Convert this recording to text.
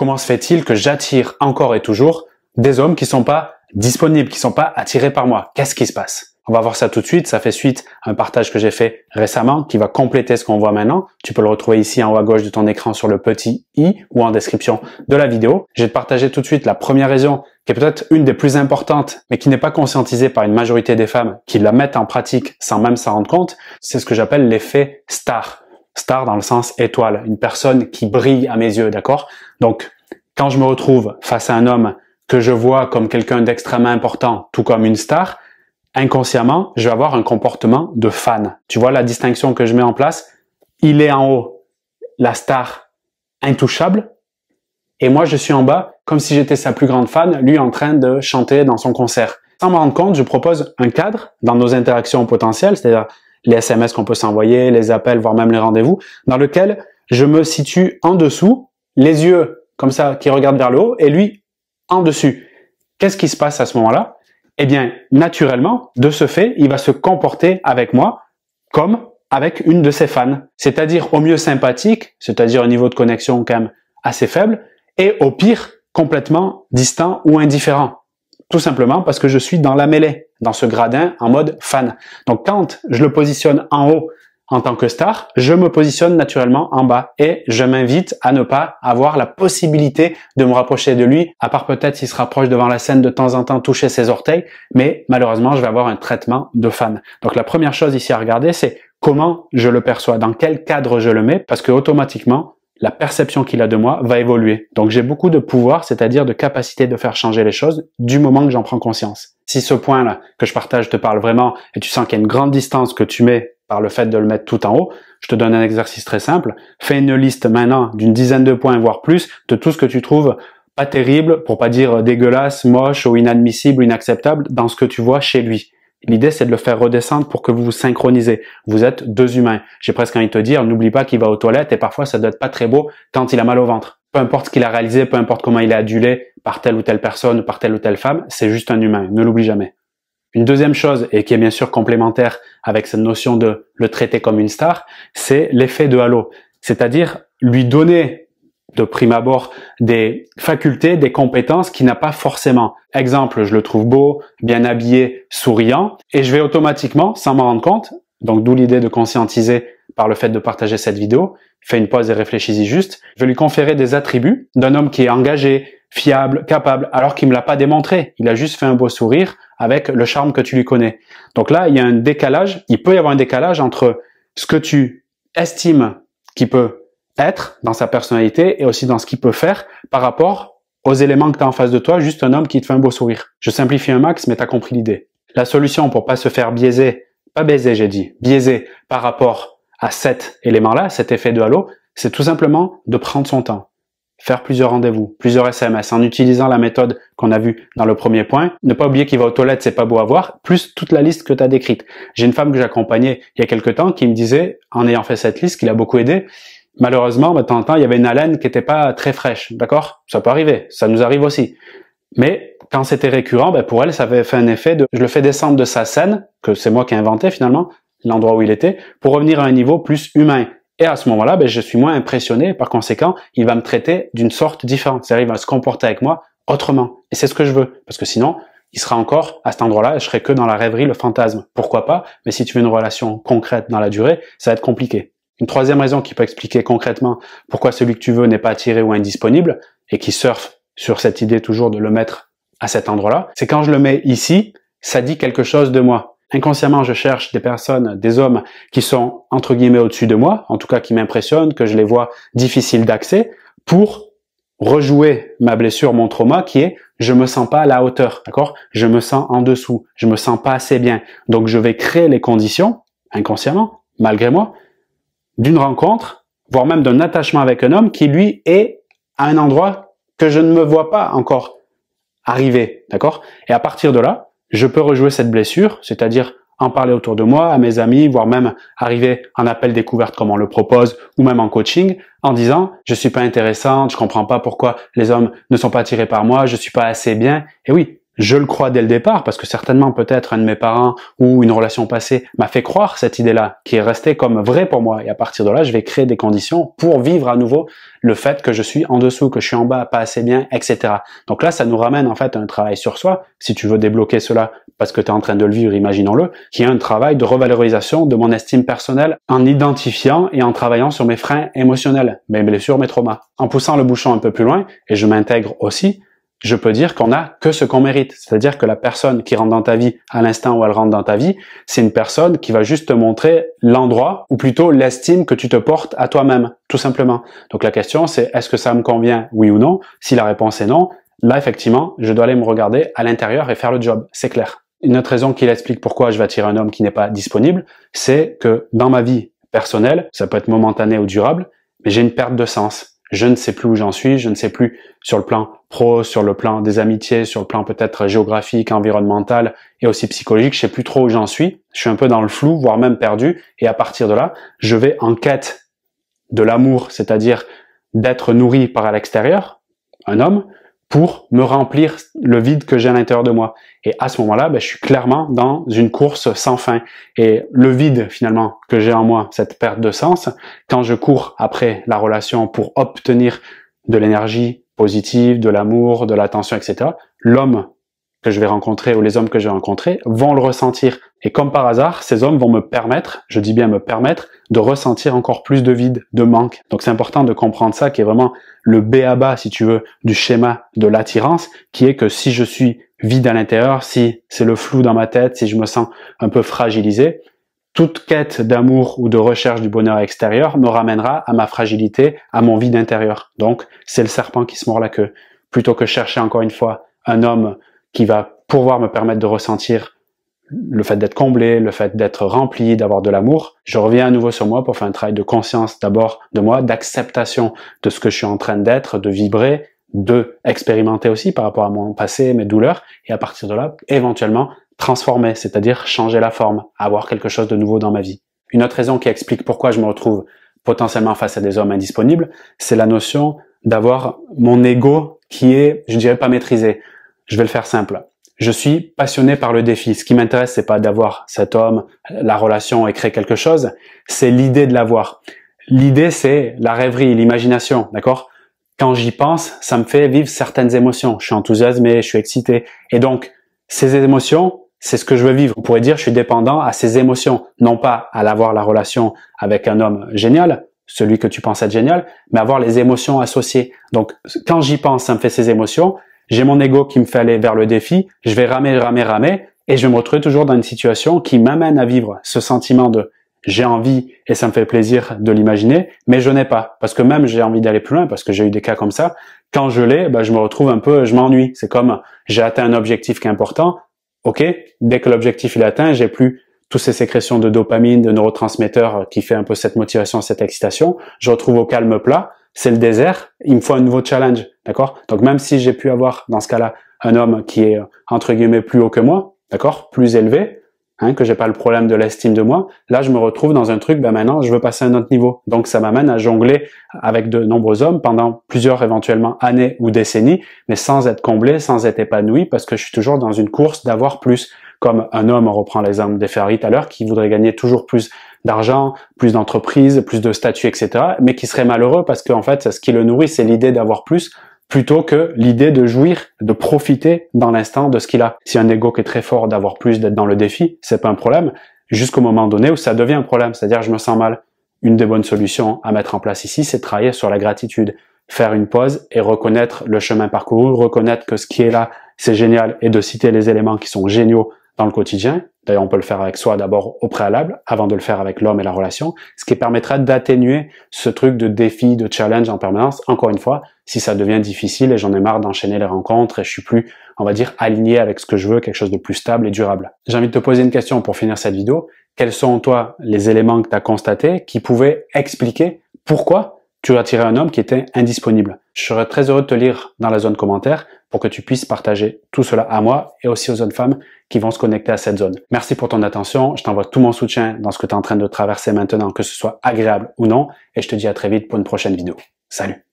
Comment se fait-il que j'attire encore et toujours des hommes qui sont pas disponibles, qui sont pas attirés par moi? Qu'est-ce qui se passe? On va voir ça tout de suite. Ça fait suite à un partage que j'ai fait récemment qui va compléter ce qu'on voit maintenant. Tu peux le retrouver ici en haut à gauche de ton écran sur le petit i ou en description de la vidéo. Je vais te partager tout de suite la première raison qui est peut-être une des plus importantes mais qui n'est pas conscientisée par une majorité des femmes qui la mettent en pratique sans même s'en rendre compte. C'est ce que j'appelle l'effet star. Star dans le sens étoile, une personne qui brille à mes yeux, d'accord? Donc, quand je me retrouve face à un homme que je vois comme quelqu'un d'extrêmement important, tout comme une star, inconsciemment, je vais avoir un comportement de fan. Tu vois la distinction que je mets en place? Il est en haut, la star intouchable, et moi je suis en bas, comme si j'étais sa plus grande fan, lui en train de chanter dans son concert. Sans me rendre compte, je propose un cadre dans nos interactions potentielles, c'est-à-dire les SMS qu'on peut s'envoyer, les appels, voire même les rendez-vous, dans lequel je me situe en dessous, les yeux comme ça qui regardent vers le haut, et lui en dessus. Qu'est-ce qui se passe à ce moment-là? Eh bien, naturellement, de ce fait, il va se comporter avec moi comme avec une de ses fans. C'est-à-dire au mieux sympathique, c'est-à-dire un niveau de connexion quand même assez faible, et au pire, complètement distant ou indifférent. Tout simplement parce que je suis dans la mêlée, dans ce gradin en mode fan. Donc quand je le positionne en haut en tant que star, je me positionne naturellement en bas et je m'invite à ne pas avoir la possibilité de me rapprocher de lui, à part peut-être s'il se rapproche devant la scène de temps en temps toucher ses orteils, mais malheureusement je vais avoir un traitement de fan. Donc la première chose ici à regarder, c'est comment je le perçois, dans quel cadre je le mets, parce que automatiquement la perception qu'il a de moi va évoluer. Donc j'ai beaucoup de pouvoir, c'est-à-dire de capacité de faire changer les choses du moment que j'en prends conscience. Si ce point-là que je partage te parle vraiment et tu sens qu'il y a une grande distance que tu mets par le fait de le mettre tout en haut, je te donne un exercice très simple. Fais une liste maintenant d'une dizaine de points, voire plus, de tout ce que tu trouves pas terrible, pour pas dire dégueulasse, moche ou inadmissible, inacceptable dans ce que tu vois chez lui. L'idée, c'est de le faire redescendre pour que vous vous synchronisez. Vous êtes deux humains. J'ai presque envie de te dire, n'oublie pas qu'il va aux toilettes et parfois ça doit être pas très beau quand il a mal au ventre. Peu importe ce qu'il a réalisé, peu importe comment il est adulé par telle ou telle personne, par telle ou telle femme, c'est juste un humain. Ne l'oublie jamais. Une deuxième chose, et qui est bien sûr complémentaire avec cette notion de le traiter comme une star, c'est l'effet de halo. C'est-à-dire lui donner de prime abord des facultés, des compétences qu'il n'a pas forcément. Exemple, je le trouve beau, bien habillé, souriant, et je vais automatiquement, sans m'en rendre compte, donc d'où l'idée de conscientiser par le fait de partager cette vidéo, fais une pause et réfléchis-y juste, je vais lui conférer des attributs d'un homme qui est engagé, fiable, capable, alors qu'il me l'a pas démontré. Il a juste fait un beau sourire avec le charme que tu lui connais. Donc là, il y a un décalage, il peut y avoir un décalage entre ce que tu estimes qu'il peut être dans sa personnalité et aussi dans ce qu'il peut faire par rapport aux éléments que tu as en face de toi, juste un homme qui te fait un beau sourire. Je simplifie un max, mais tu as compris l'idée. La solution pour pas se faire biaiser, pas baiser j'ai dit, biaiser par rapport à cet élément-là, cet effet de halo, c'est tout simplement de prendre son temps. Faire plusieurs rendez-vous, plusieurs SMS en utilisant la méthode qu'on a vue dans le premier point. Ne pas oublier qu'il va aux toilettes, c'est pas beau à voir, plus toute la liste que tu as décrite. J'ai une femme que j'accompagnais il y a quelques temps qui me disait, en ayant fait cette liste, qui l'a beaucoup aidé, malheureusement, de temps en temps, il y avait une haleine qui n'était pas très fraîche, d'accord? Ça peut arriver, ça nous arrive aussi. Mais quand c'était récurrent, pour elle, ça avait fait un effet de, je le fais descendre de sa scène, que c'est moi qui ai inventé finalement, l'endroit où il était, pour revenir à un niveau plus humain. Et à ce moment-là, je suis moins impressionné. Par conséquent, il va me traiter d'une sorte différente. C'est-à-dire, il va se comporter avec moi autrement. Et c'est ce que je veux. Parce que sinon, il sera encore à cet endroit-là et je serai que dans la rêverie, le fantasme. Pourquoi pas? Mais si tu veux une relation concrète dans la durée, ça va être compliqué. Une troisième raison qui peut expliquer concrètement pourquoi celui que tu veux n'est pas attiré ou indisponible et qui surfe sur cette idée toujours de le mettre à cet endroit-là, c'est quand je le mets ici, ça dit quelque chose de moi. Inconsciemment, je cherche des personnes, des hommes qui sont entre guillemets au-dessus de moi, en tout cas qui m'impressionnent, que je les vois difficiles d'accès, pour rejouer ma blessure, mon trauma, qui est je me sens pas à la hauteur, d'accord? Je me sens en dessous, je me sens pas assez bien. Donc je vais créer les conditions, inconsciemment, malgré moi, d'une rencontre, voire même d'un attachement avec un homme qui lui est à un endroit que je ne me vois pas encore arriver, d'accord? Et à partir de là, je peux rejouer cette blessure, c'est-à-dire en parler autour de moi, à mes amis, voire même arriver en appel découverte comme on le propose, ou même en coaching, en disant « je suis pas intéressante, je comprends pas pourquoi les hommes ne sont pas attirés par moi, je suis pas assez bien ». Et oui, je le crois dès le départ, parce que certainement peut-être un de mes parents ou une relation passée m'a fait croire cette idée-là, qui est restée comme vraie pour moi. Et à partir de là, je vais créer des conditions pour vivre à nouveau le fait que je suis en dessous, que je suis en bas, pas assez bien, etc. Donc là, ça nous ramène en fait à un travail sur soi, si tu veux débloquer cela, parce que tu es en train de le vivre, imaginons-le, qui est un travail de revalorisation de mon estime personnelle en identifiant et en travaillant sur mes freins émotionnels, mes blessures, mes traumas. En poussant le bouchon un peu plus loin, et je m'intègre aussi, je peux dire qu'on n'a que ce qu'on mérite. C'est-à-dire que la personne qui rentre dans ta vie à l'instant où elle rentre dans ta vie, c'est une personne qui va juste te montrer l'endroit, ou plutôt l'estime que tu te portes à toi-même, tout simplement. Donc la question c'est, est-ce que ça me convient, oui ou non? Si la réponse est non, là effectivement, je dois aller me regarder à l'intérieur et faire le job, c'est clair. Une autre raison qui explique pourquoi je vais attirer un homme qui n'est pas disponible, c'est que dans ma vie personnelle, ça peut être momentané ou durable, mais j'ai une perte de sens. Je ne sais plus où j'en suis, je ne sais plus sur le plan pro, sur le plan des amitiés, sur le plan peut-être géographique, environnemental et aussi psychologique, je sais plus trop où j'en suis. Je suis un peu dans le flou, voire même perdu. Et à partir de là, je vais en quête de l'amour, c'est-à-dire d'être nourri par l'extérieur, un homme, pour me remplir le vide que j'ai à l'intérieur de moi. Et à ce moment-là, je suis clairement dans une course sans fin. Et le vide, finalement, que j'ai en moi, cette perte de sens, quand je cours après la relation pour obtenir de l'énergie positive, de l'amour, de l'attention, etc., l'homme que je vais rencontrer ou les hommes que je vais rencontrer vont le ressentir. Et comme par hasard, ces hommes vont me permettre, je dis bien me permettre, de ressentir encore plus de vide, de manque. Donc c'est important de comprendre ça, qui est vraiment le b.a.-ba, si tu veux, du schéma de l'attirance, qui est que si je suis vide à l'intérieur, si c'est le flou dans ma tête, si je me sens un peu fragilisé, toute quête d'amour ou de recherche du bonheur extérieur me ramènera à ma fragilité, à mon vide intérieur. Donc c'est le serpent qui se mord la queue. Plutôt que chercher encore une fois un homme qui va pouvoir me permettre de ressentir le fait d'être comblé, le fait d'être rempli, d'avoir de l'amour, je reviens à nouveau sur moi pour faire un travail de conscience d'abord de moi, d'acceptation de ce que je suis en train d'être, de vibrer, de expérimenter aussi par rapport à mon passé, mes douleurs, et à partir de là, éventuellement, transformer, c'est-à-dire changer la forme, avoir quelque chose de nouveau dans ma vie. Une autre raison qui explique pourquoi je me retrouve potentiellement face à des hommes indisponibles, c'est la notion d'avoir mon ego qui est, je dirais, pas maîtrisé. Je vais le faire simple. Je suis passionné par le défi. Ce qui m'intéresse, c'est pas d'avoir cet homme, la relation et créer quelque chose, c'est l'idée de l'avoir. L'idée, c'est la rêverie, l'imagination, d'accord? Quand j'y pense, ça me fait vivre certaines émotions. Je suis enthousiasmé, je suis excité. Et donc, ces émotions, c'est ce que je veux vivre. On pourrait dire, je suis dépendant à ces émotions. Non pas à avoir la relation avec un homme génial, celui que tu penses être génial, mais avoir les émotions associées. Donc, quand j'y pense, ça me fait ces émotions. J'ai mon ego qui me fait aller vers le défi, je vais ramer, et je vais me retrouver toujours dans une situation qui m'amène à vivre ce sentiment de j'ai envie et ça me fait plaisir de l'imaginer, mais je n'ai pas. Parce que même j'ai envie d'aller plus loin, parce que j'ai eu des cas comme ça, quand je l'ai, je me retrouve un peu, je m'ennuie. C'est comme j'ai atteint un objectif qui est important, ok, dès que l'objectif il est atteint, j'ai plus toutes ces sécrétions de dopamine, de neurotransmetteurs qui fait un peu cette motivation, cette excitation, je retrouve au calme plat, c'est le désert, il me faut un nouveau challenge, d'accord? Donc même si j'ai pu avoir, dans ce cas-là, un homme qui est, entre guillemets, plus haut que moi, d'accord? Plus élevé, que j'ai pas le problème de l'estime de moi, là je me retrouve dans un truc, maintenant je veux passer à un autre niveau. Donc ça m'amène à jongler avec de nombreux hommes pendant plusieurs éventuellement années ou décennies, mais sans être comblé, sans être épanoui, parce que je suis toujours dans une course d'avoir plus. Comme un homme, on reprend l'exemple des Ferrari tout à l'heure, qui voudrait gagner toujours plus d'argent, plus d'entreprises, plus de statut, etc., mais qui serait malheureux parce qu'en fait, ce qui le nourrit, c'est l'idée d'avoir plus, plutôt que l'idée de jouir, de profiter dans l'instant de ce qu'il a. Si un ego qui est très fort d'avoir plus, d'être dans le défi, c'est pas un problème, jusqu'au moment donné où ça devient un problème, c'est-à-dire je me sens mal. Une des bonnes solutions à mettre en place ici, c'est de travailler sur la gratitude, faire une pause et reconnaître le chemin parcouru, reconnaître que ce qui est là, c'est génial, et de citer les éléments qui sont géniaux dans le quotidien. D'ailleurs, on peut le faire avec soi d'abord au préalable, avant de le faire avec l'homme et la relation, ce qui permettra d'atténuer ce truc de défi, de challenge en permanence. Encore une fois, si ça devient difficile et j'en ai marre d'enchaîner les rencontres et je suis plus, on va dire, aligné avec ce que je veux, quelque chose de plus stable et durable. J'ai envie de te poser une question pour finir cette vidéo. Quels sont, toi, les éléments que tu as constatés qui pouvaient expliquer pourquoi tu as attiré un homme qui était indisponible? Je serais très heureux de te lire dans la zone commentaire pour que tu puisses partager tout cela à moi et aussi aux jeunes femmes qui vont se connecter à cette zone. Merci pour ton attention. Je t'envoie tout mon soutien dans ce que tu es en train de traverser maintenant, que ce soit agréable ou non. Et je te dis à très vite pour une prochaine vidéo. Salut!